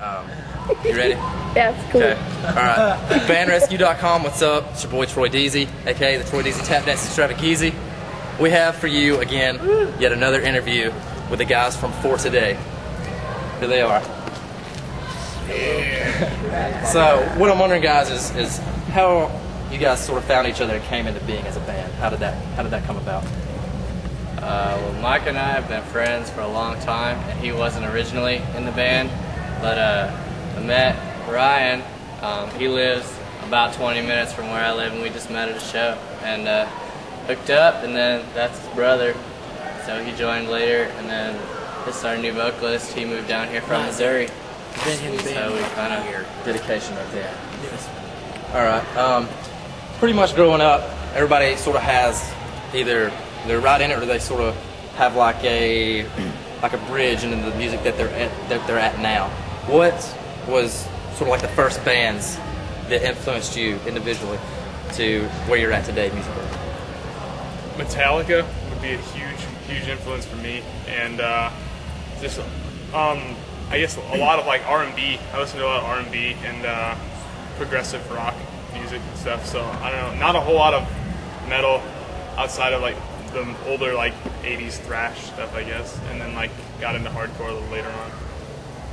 You ready? Yeah, it's cool. Okay. All right. Bandrescue.com. What's up? It's your boy Troy Deasy, aka the Troy Deasy Tap Dance Extravageezy. We have for you again yet another interview with the guys from For Today. Here they are. Yeah. So what I'm wondering, guys, is how you guys sort of found each other and came into being as a band. How did that come about? Well, Mike and I have been friends for a long time, and he wasn't originally in the band, but I met Ryan. He lives about 20 minutes from where I live, and we just met at a show and hooked up, and then that's his brother, so he joined later, and then this is our new vocalist. He moved down here from Missouri, so we kind of dedication right there. All right. Pretty much growing up, everybody sort of has either they're right in it or they sort of have like a bridge into the music that they're at now. What was sort of like the first bands that influenced you individually to where you're at today musically? McCalla would be a huge influence for me, and just I guess a lot of like R&B. I listen to a lot of R&B and progressive rock music and stuff. So I don't know, not a whole lot of metal outside of like the older like 80s thrash stuff, I guess, and then like got into hardcore a little later on.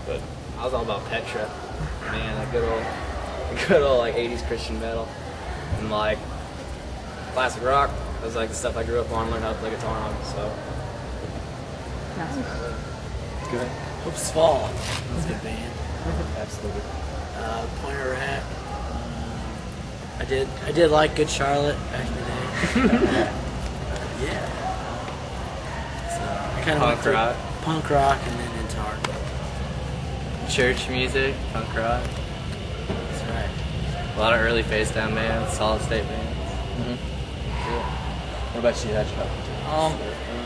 But I was all about Petra, man, that good old like 80s Christian metal, and like classic rock. That was like the stuff I grew up on, learned how to play guitar on. So good. Hopes Fall. That's a good band. Absolutely. Pointer Rat. I did like Good Charlotte back in the day. Yeah. So I kind of went through punk rock and then into hardcore. church music, punk rock. That's right. A lot of early face down bands, solid state bands. Cool. What about you, Hedgehog?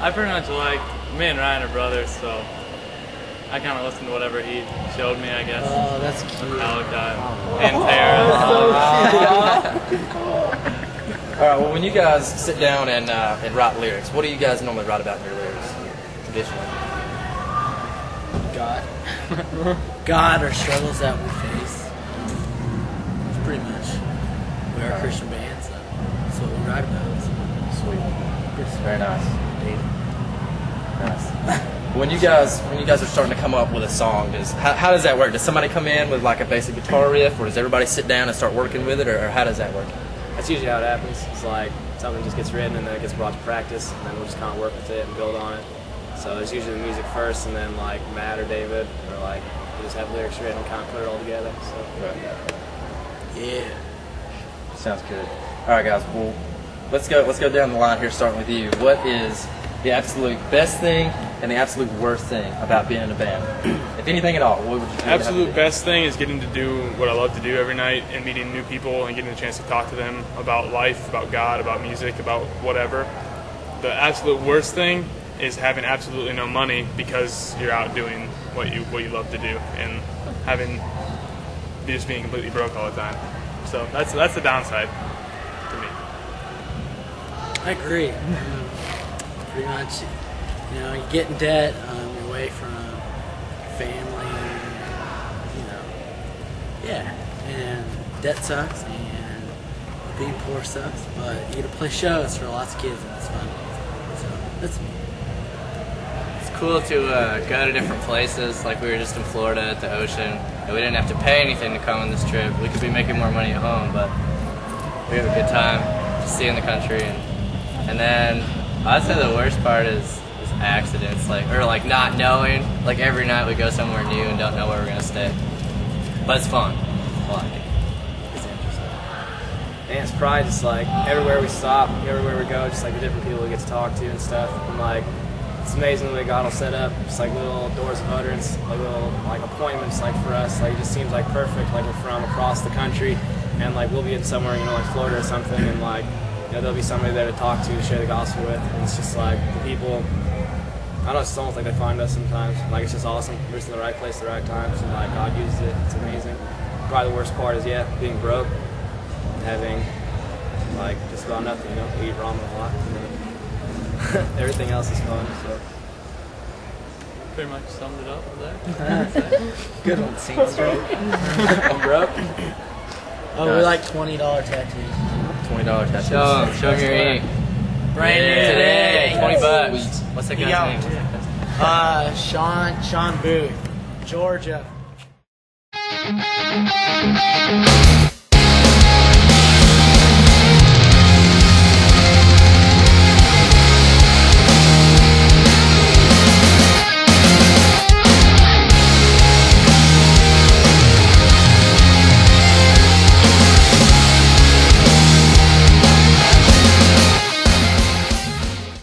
I pretty much like, me and Ryan are brothers, so I kind of listened to whatever he showed me, I guess. Oh, that's cute. Pantera. All right. Well, when you guys sit down and write lyrics, what do you guys normally write about in your lyrics traditionally? God, our struggles that we face. Pretty much. We are a Christian band, so that's what we write about. So. Sweet. Very nice. Nice. When you guys are starting to come up with a song, how does that work? Does somebody come in with like a basic guitar riff, or does everybody sit down and start working with it, or how does that work? that's usually how it happens. It's like something just gets written and then it gets brought to practice, and then we'll just kind of work with it and build on it. So it's usually the music first, and then like Matt or David, or like we just have lyrics written and kind of put it all together. So. Yeah. Sounds good. All right, guys. Well, let's go down the line here, starting with you. What is the absolute best thing and the absolute worst thing about being in a band? If anything at all, what would you do? absolute best thing is getting to do what I love to do every night and meeting new people and getting a chance to talk to them about life, about God, about music, about whatever. The absolute worst thing is having absolutely no money because you're out doing what you love to do and just being completely broke all the time. So that's the downside to me. I agree. Pretty much, you get in debt, you're away from family, yeah, and debt sucks, and being poor sucks, but you get to play shows for lots of kids, and it's fun. So, that's me. It's cool to go to different places. Like we were just in Florida at the ocean, and we didn't have to pay anything to come on this trip. We could be making more money at home, but we have a good time just seeing the country. And then I'd say the worst part is accidents, or not knowing. Like every night we go somewhere new and don't know where we're gonna stay, but it's fun. I like it. It's interesting. And it's probably just like everywhere we stop, everywhere we go, just like the different people we get to talk to and stuff. And like it's amazing the way God will set up just like little doors of utterance, like little appointments like for us. Like it just seems like perfect. Like we're from across the country, and like we'll be in somewhere like Florida or something, and like there'll be somebody there to talk to share the gospel with. And it's just like the people. I don't know, it's almost like they find us sometimes. Like it's just awesome. We're just in the right place at the right times, and like God uses it. It's amazing. Probably the worst part is being broke, and having like just about nothing. We eat ramen a lot. Everything else is fun. So pretty much summed it up there. Good one, Saints. Bro. Oh, we like $20 tattoos. $20 tattoos. Show him your ink. Brand new Today, today. $20. What's that He guy's got- name? Sean Booth, Georgia.